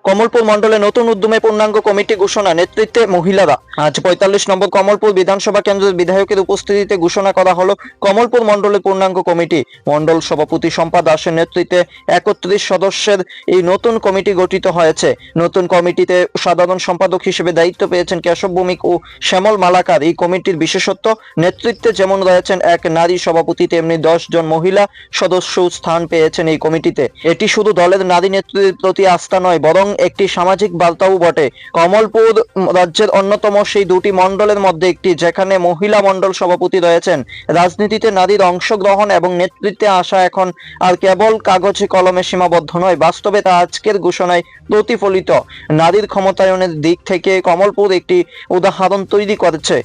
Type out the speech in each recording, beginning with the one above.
কমলপুর মণ্ডলে নতুন উদ্যমে পূর্ণাঙ্গ কমিটি ঘোষণা, নেতৃত্বে মহিলারা। আজ ৪৫ নম্বর কমলপুর বিধানসভা কেন্দ্রের বিধায়কের উপস্থিতিতে ঘোষণা করা হলো কমলপুর মণ্ডলের পূর্ণাঙ্গ কমিটি। মণ্ডল সভাপতি শম্পা দাসের নেতৃত্বে ৩১ সদস্যের এই নতুন কমিটি গঠিত হয়েছে। নতুন কমিটিতে সাধারণ সম্পাদক হিসেবে দায়িত্ব পেয়েছেন কেশব ভৌমিক ও শ্যামল মালাকার। এই কমিটির বিশেষত্ব, নেতৃত্বে যেমন রয়েছেন এক নারী সভাপতি, তেমনি ১০ জন মহিলা সদস্য স্থান পেয়েছেন এই কমিটিতে। এটি শুধু দলের নারী নেতৃত্বের প্রতি আস্থা নয়, বরং একটি সামাজিক বার্তাও বটে। কমলপুর রাজ্যের অন্যতম সেই দুটি মণ্ডলের মধ্যে একটি, যেখানে মহিলা মণ্ডল সভাপতি রয়েছেন। রাজনীতিতে নারীর অংশগ্রহণ এবং নেতৃত্বে আসা এখন আর কেবল কাগজে কলমে সীমাবদ্ধ নয়, বাস্তবে তা আজকের ঘোষণায় প্রতিফলিত। নারীর ক্ষমতায়নের দিক থেকে কমলপুর একটি উদাহরণ তৈরি করেছে।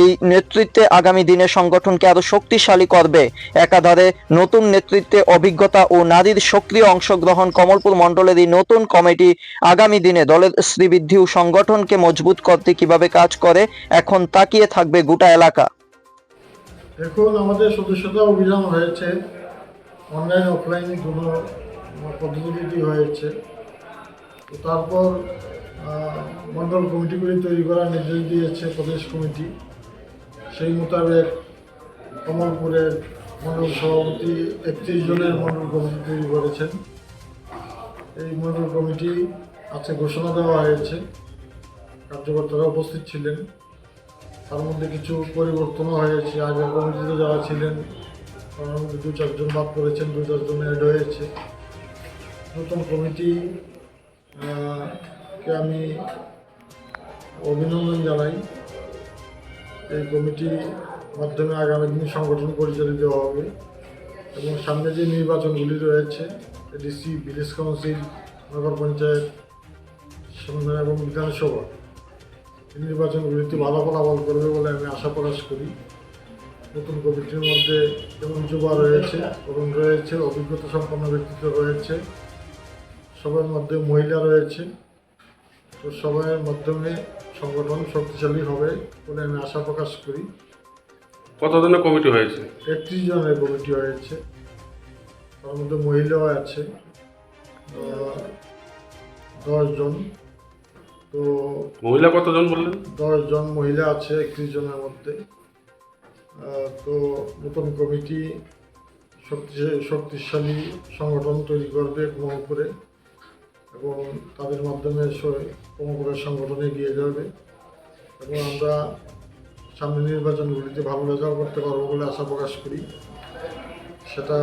এই নেতৃত্বে আগামী দিনে সংগঠনকে আরো শক্তিশালী করবে। একাধারে নতুন নেতৃত্বে অভিজ্ঞতা ও নারীর সক্রিয় অংশগ্রহণ। কমলপুর মণ্ডলের এই নতুন কমিটি আগামী দিনে দলের শ্রীবৃদ্ধি ও সংগঠনকে মজবুত করতে কিভাবে কাজ করে, এখন তাকিয়ে থাকবে গোটা এলাকা। এখন আমাদের সদস্যতা অভিযান হয়েছে, অনলাইন অফলাইন দুটো পদ্ধতি হয়েছে। তো তারপর মণ্ডল কমিটিগুলি তৈরি করার নির্দেশ দিয়েছে প্রদেশ কমিটি। সেই মোতাবেক কমলপুরের মণ্ডল সভাপতি ৩১ জনের মণ্ডল কমিটি তৈরি করেছেন। এই মণ্ডল কমিটি আজকে ঘোষণা দেওয়া হয়েছে, কার্যকর্তারা উপস্থিত ছিলেন। তার মধ্যে কিছু পরিবর্তনও হয়েছে। আগের কমিটিতে যারা ছিলেন তার মধ্যে ২-৪ জন বাদ পড়েছেন, ২-৪ জন অ্যাড হয়েছে। নতুন কমিটি কে আমি অভিনন্দন জানাই। এই কমিটির মাধ্যমে আগামী দিনে সংগঠন পরিচালিত হবে এবং সামনে যে নির্বাচনগুলি রয়েছে, এডিসি, ভিলেজ কাউন্সিল, নগর পঞ্চায়েত এবং বিধানসভা, এই নির্বাচনগুলিতে ভালো ফলাফল করবে বলে আমি আশা প্রকাশ করি। নতুন কমিটির মধ্যে যেমন যুবা রয়েছে, তরুণ রয়েছে, অভিজ্ঞতা সম্পন্ন ব্যক্তিত্ব রয়েছে, সবার মধ্যে মহিলা রয়েছে। তো সবার মাধ্যমে সংগঠন শক্তিশালী হবে বলে আমি আশা প্রকাশ করি। কতজনের কমিটি হয়েছে? ৩১ জনের কমিটি হয়েছে, তার মধ্যে মহিলাও আছে ১০ জন। তো মহিলা কতজন বললেন? ১০ জন মহিলা আছে ৩১ জনের মধ্যে। তো নতুন কমিটি শক্তিশালী সংগঠন তৈরি করবে কমলপুরে এবং তাদের মাধ্যমে কমলপুরের সংগঠন এগিয়ে যাবে এবং আমরা সামনে নির্বাচনগুলিতে ভালো রেজাল্ট করতে পারবো বলে আশা প্রকাশ করি। সেটা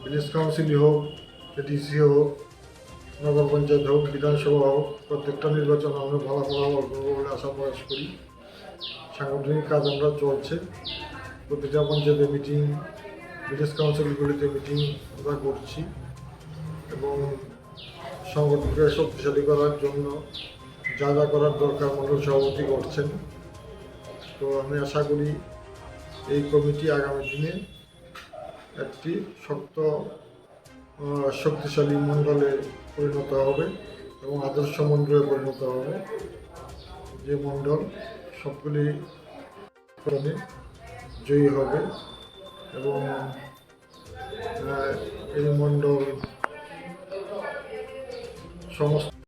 ভিলেজ কাউন্সিলই হোক, এডিসি হোক, নগর পঞ্চায়েত হোক, বিধানসভা হোক, প্রত্যেকটা নির্বাচন আমরা ভালো ফলাফল করবো বলে আশা প্রকাশ করি। সাংগঠনিক কাজ আমরা চলছে, প্রতিটা পঞ্চায়েতে মিটিং, ভিলেজ কাউন্সিলগুলিতে মিটিং আমরা করছি এবং সংগঠনকে শক্তিশালী করার জন্য যা যা করার দরকার মণ্ডল সভাপতি করছেন। তো আমি আশা করি এই কমিটি আগামী দিনে একটি শক্তিশালী মণ্ডলে পরিণত হবে এবং আদর্শ মণ্ডলে পরিণত হবে, যে মণ্ডল সবগুলি জয়ী হবে এবং এই মণ্ডল সমস্ত